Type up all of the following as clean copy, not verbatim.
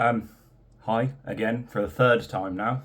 Hi again for the third time now.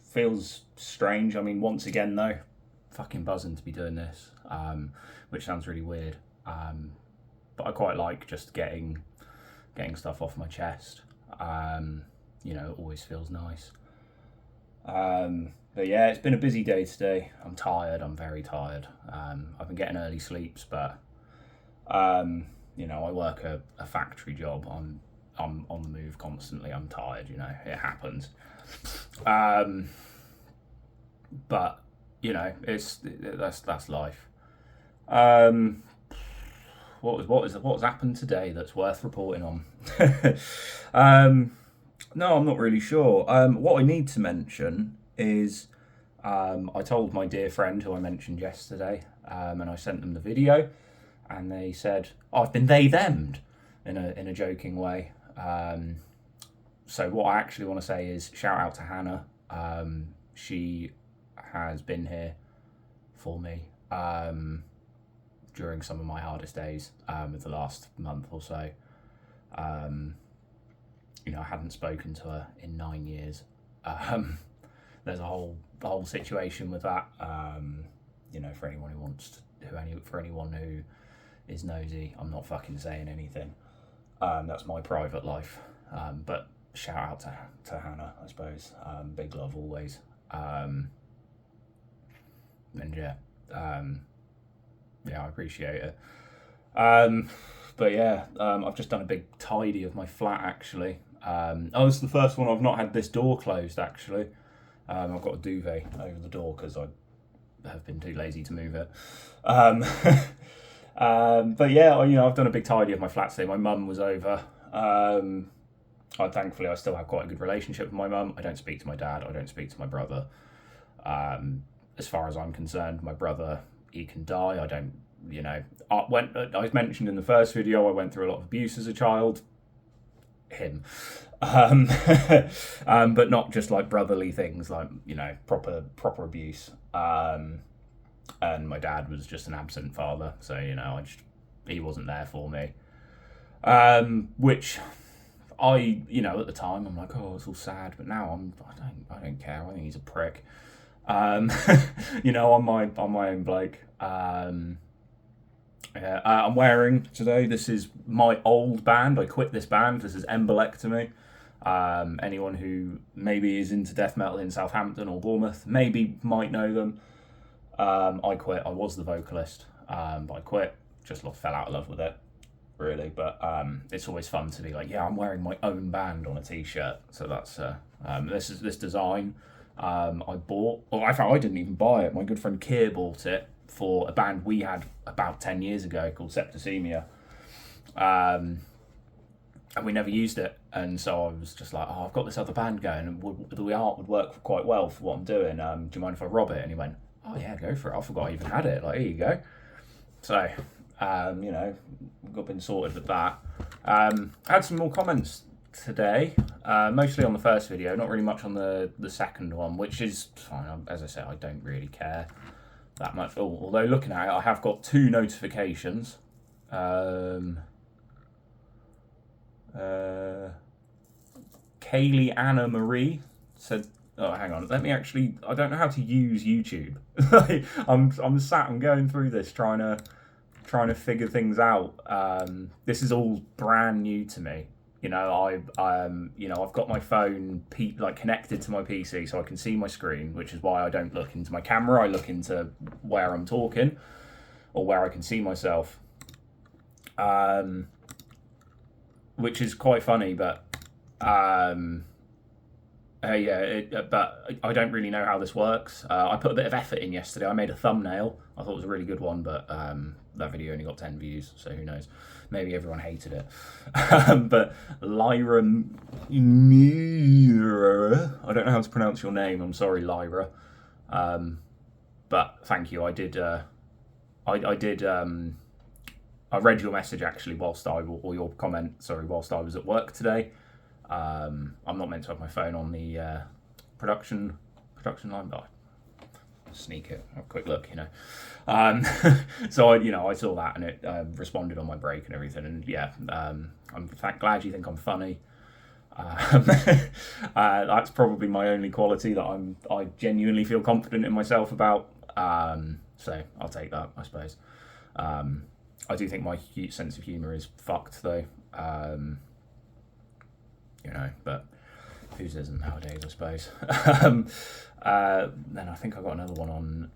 Feels strange. I mean, once again though, fucking buzzing to be doing this, which sounds really weird. But I quite like just getting stuff off my chest. It always feels nice. But yeah, it's been a busy day today. I'm tired. I'm very tired. I've been getting early sleeps, but I work a factory job. I'm on the move constantly. I'm tired. It happens. But it's that's life. Um, what's happened today that's worth reporting on? um, no, I'm not really sure. What I need to mention is I told my dear friend who I mentioned yesterday, and I sent them the video, and they said, "Oh, I've been they them'd," in a joking way. So what I actually want to say is shout out to Hannah. She has been here for me during some of my hardest days of the last month or so. Um, I hadn't spoken to her in 9 years. Um, there's a whole situation with that. For anyone who wants for anyone who is nosy, I'm not fucking saying anything. That's my private life. But shout out to Hannah, I suppose. Big love always. And yeah, I appreciate it. Um, but yeah, I've just done a big tidy of my flat actually. This is the first one I've not had this door closed actually. I've got a duvet over the door because I have been too lazy to move it. Um, but yeah, I've done a big tidy of my flat today. My mum was over. Thankfully I still have quite a good relationship with my mum. I don't speak to my dad. I don't speak to my brother. As far as I'm concerned, my brother, he can die. I don't. I mentioned in the first video I went through a lot of abuse as a child. Him. Um, but not just like brotherly things, like proper abuse. And my dad was just an absent father, so he wasn't there for me. Which at the time I'm like, oh, it's all sad, but now I don't care. I think he's a prick. Um, on my own bloke. Yeah, I'm wearing today. This is my old band. I quit this band. This is Embolectomy. Anyone who maybe is into death metal in Southampton or Bournemouth maybe might know them. I quit. I was the vocalist, but I quit. Just fell out of love with it, really. But it's always fun to be like, yeah, I'm wearing my own band on a t-shirt. So that's this design. I bought, or I didn't even buy it. My good friend Keir bought it for a band we had about 10 years ago called Septicemia. And we never used it. And so I was just like, oh, I've got this other band going, and the art would work quite well for what I'm doing. Do you mind if I rob it? And he went, oh, yeah, go for it. I forgot I even had it. Like, here you go. So, we've been sorted with that. I had some more comments today, mostly on the first video, not really much on the second one, which is fine. As I said, I don't really care that much. Although looking at it, I have got 2 notifications. Kaylee Anna Marie said, oh, hang on, let me actually, I don't know how to use YouTube. I'm going through this trying to figure things out. This is all brand new to me. I've got my phone connected to my PC so I can see my screen, which is why I don't look into my camera. I look into where I'm talking or where I can see myself, which is quite funny. But but I don't really know how this works. I put a bit of effort in yesterday. I made a thumbnail. I thought it was a really good one, but that video only got 10 views, so who knows? Maybe everyone hated it. But Lyra Mira, I don't know how to pronounce your name. I'm sorry, Lyra. But thank you. I did. I did. I read your message actually or your comment. Sorry, whilst I was at work today. I'm not meant to have my phone on the production line, but I sneak it, have a quick look, So I saw that and it responded on my break and everything, and yeah, I'm glad you think I'm funny. That's probably my only quality that I genuinely feel confident in myself about. So I'll take that, I suppose. I do think my sense of humour is fucked though. But whose isn't nowadays, I suppose. Then I think I got another one on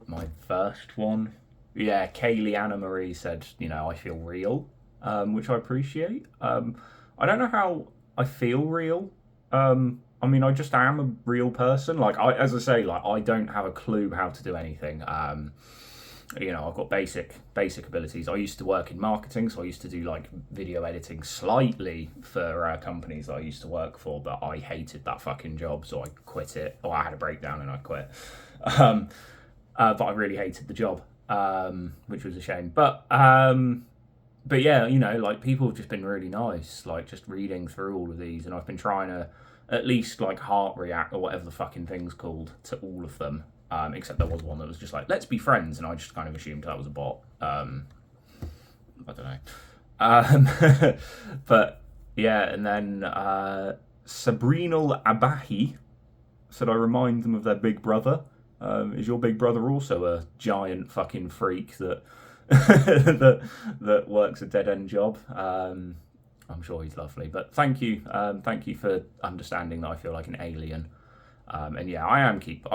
my first one. Yeah, Kaylee Anna Marie said, I feel real, which I appreciate. I don't know how I feel real. I just am a real person. As I say, I don't have a clue how to do anything. I've got basic abilities. I used to work in marketing, so I used to do video editing slightly for companies that I used to work for, but I hated that fucking job, so I quit it. Or I had a breakdown and I quit. But I really hated the job, which was a shame. But yeah, people have just been really nice, just reading through all of these, and I've been trying to at least heart react or whatever the fucking thing's called to all of them. Except there was one that was just let's be friends, and I just kind of assumed that was a bot. I don't know. But yeah, and then Sabrinal Abahi said, I remind them of their big brother. Is your big brother also a giant fucking freak that that works a dead end job? I'm sure he's lovely, but thank you for understanding that I feel like an alien. And yeah, I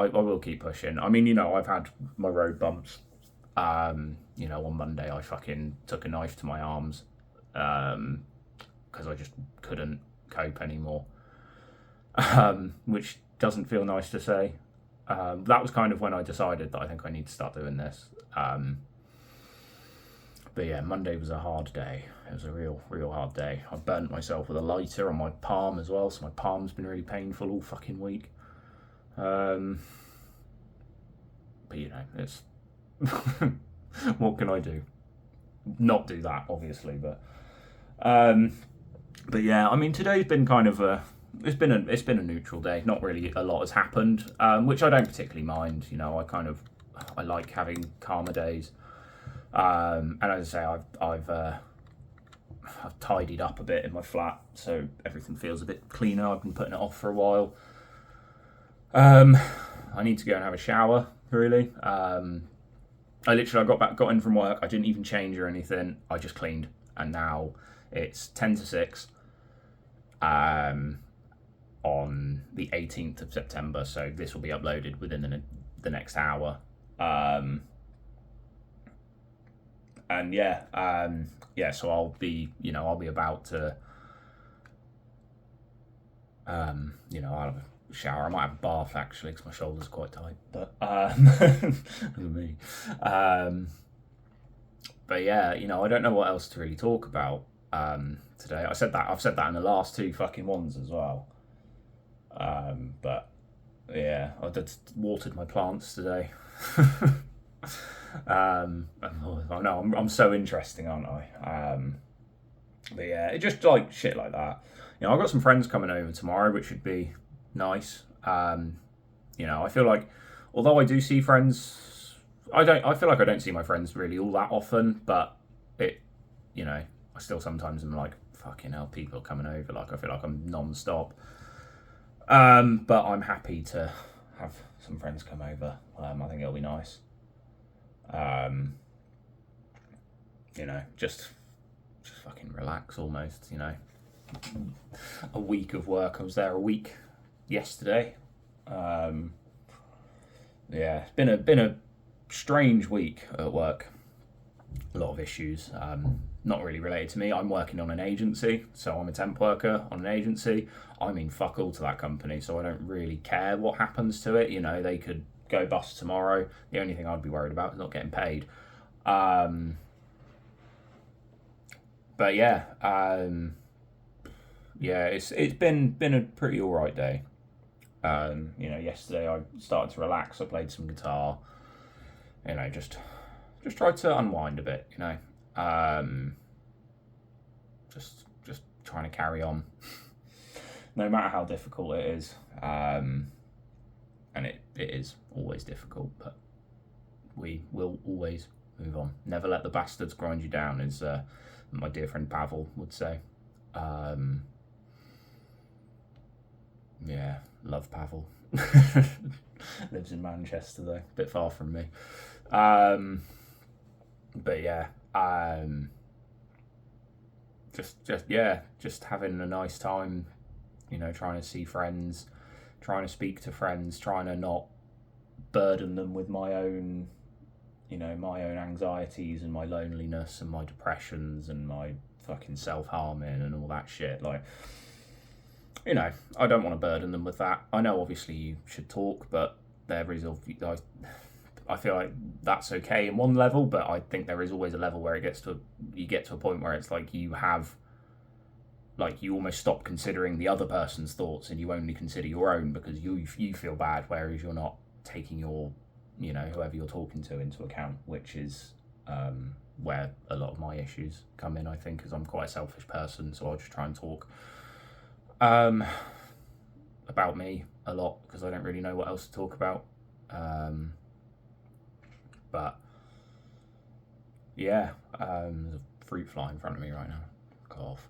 will keep pushing. I've had my road bumps. On Monday I fucking took a knife to my arms because I just couldn't cope anymore. Which doesn't feel nice to say. That was kind of when I decided that I think I need to start doing this. But yeah, Monday was a hard day. It was a real hard day. I burnt myself with a lighter on my palm as well, so my palm's been really painful all fucking week. But it's what can I do? Not do that, obviously, but yeah, today's been kind of it's been a neutral day. Not really a lot has happened, which I don't particularly mind. I like having calmer days. And as I say, I've tidied up a bit in my flat, so everything feels a bit cleaner. I've been putting it off for a while. I need to go and have a shower, really. I got in from work. I didn't even change or anything. I just cleaned, and now it's 10 to 6 on the 18th of September, so this will be uploaded within the next hour. And yeah, so I'll be about to, I'll have a shower. I might have a bath actually, because my shoulder's quite tight. But me. But yeah, I don't know what else to really talk about today. I've said that in the last two fucking ones as well. But yeah, I just watered my plants today. I know I'm so interesting, aren't I? But yeah, it just shit like that. I've got some friends coming over tomorrow, which should be nice. I feel like, although I do see friends, I feel like I don't see my friends really all that often, but I still sometimes am like, fucking hell, people are coming over. I feel like I'm non-stop. But I'm happy to have some friends come over. I think it'll be nice. Just fucking relax almost, A week of work. I was there a week yesterday. Yeah, it's been a strange week at work. A lot of issues. Not really related to me. I'm working on an agency, so I'm a temp worker on an agency. I mean fuck all to that company, so I don't really care what happens to it. They could go bust tomorrow. The only thing I'd be worried about is not getting paid. But yeah, it's been a pretty alright day. Yesterday I started to relax. I played some guitar. Just tried to unwind a bit. Just trying to carry on, no matter how difficult it is. And it is always difficult, but we will always move on. Never let the bastards grind you down, as my dear friend Pavel would say. Yeah, love Pavel. Lives in Manchester though, a bit far from me. But yeah, just having a nice time. You know, trying to see friends, trying to speak to friends, trying to not burden them with my own, my own anxieties and my loneliness and my depressions and my fucking self harming and all that shit. Like, I don't want to burden them with that. I know obviously you should talk, but there is I feel like that's okay in one level, but I think there is always a level where you get to a point where it's like you almost stop considering the other person's thoughts and you only consider your own because you feel bad, whereas you're not taking your, whoever you're talking to into account, which is where a lot of my issues come in, I think, because I'm quite a selfish person, so I'll just try and talk about me a lot because I don't really know what else to talk about. But yeah, there's a fruit fly in front of me right now. Cough.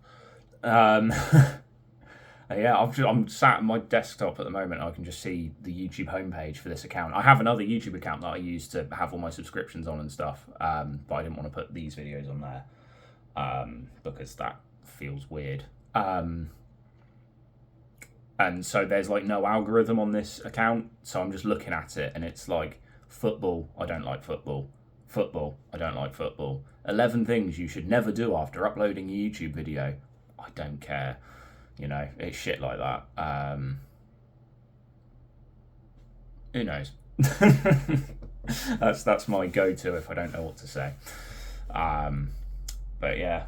Yeah, I'm sat at my desktop at the moment. I can just see the YouTube homepage for this account. I have another YouTube account that I use to have all my subscriptions on and stuff, but I didn't want to put these videos on there because that feels weird. And so there's like no algorithm on this account, so I'm just looking at it and it's like football, I don't like football. Football, I don't like football. 11 things you should never do after uploading a YouTube video. I don't care. It's shit like that. Who knows? That's my go-to if I don't know what to say. But yeah,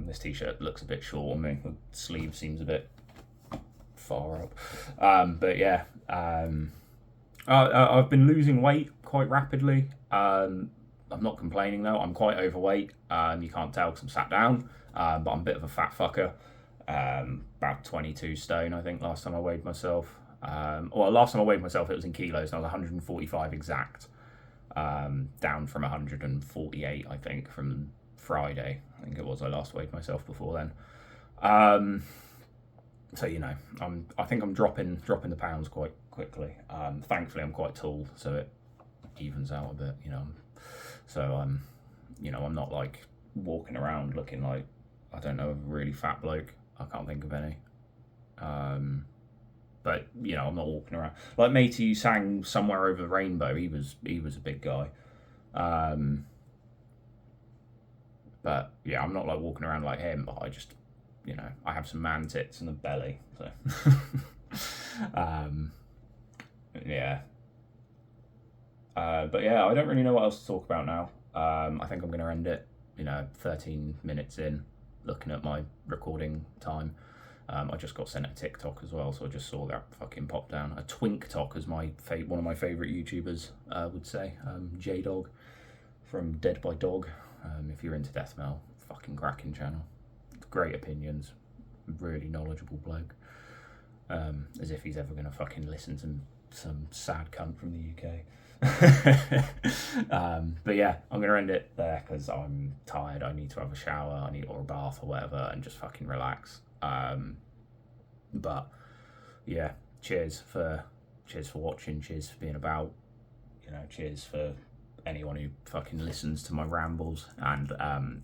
this t-shirt looks a bit short on me. The sleeve seems a bit far up. But yeah, I've been losing weight quite rapidly. I'm not complaining though. I'm quite overweight. You can't tell because I'm sat down. But I'm a bit of a fat fucker. About 22 stone, I think, last time I weighed myself. Last time I weighed myself, it was in kilos, and I was 145 exact. Down from 148, I think, from Friday. I think it was I last weighed myself before then. So I think I'm dropping the pounds quite quickly. Thankfully, I'm quite tall, so it evens out a bit. So I'm not like walking around looking like, I don't know, a really fat bloke. I can't think of any. But I'm not walking around like matey who sang Somewhere Over the Rainbow. He was a big guy. But yeah, I'm not like walking around like him. But I just, I have some man tits and a belly. So yeah. But yeah, I don't really know what else to talk about now. I think I'm going to end it. 13 minutes in, looking at my recording time. I just got sent a TikTok as well, so I just saw that fucking pop down. A TwinkTok, as one of my favourite YouTubers would say. J-Dog from Dead by Dog. If you're into death metal, fucking cracking channel. Great opinions, really knowledgeable bloke. As if he's ever going to fucking listen to some sad cunt from the UK. But yeah, I'm gonna end it there because I'm tired. I need to have a shower, or a bath or whatever, and just fucking relax. But yeah, cheers for watching, cheers for being about, cheers for anyone who fucking listens to my rambles, and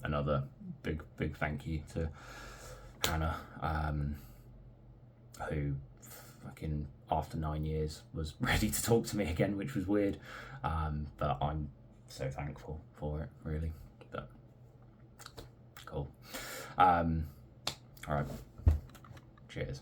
another big thank you to Hannah, who fucking after 9 years was ready to talk to me again, which was weird, but I'm so thankful for it, really. But cool. All right, cheers.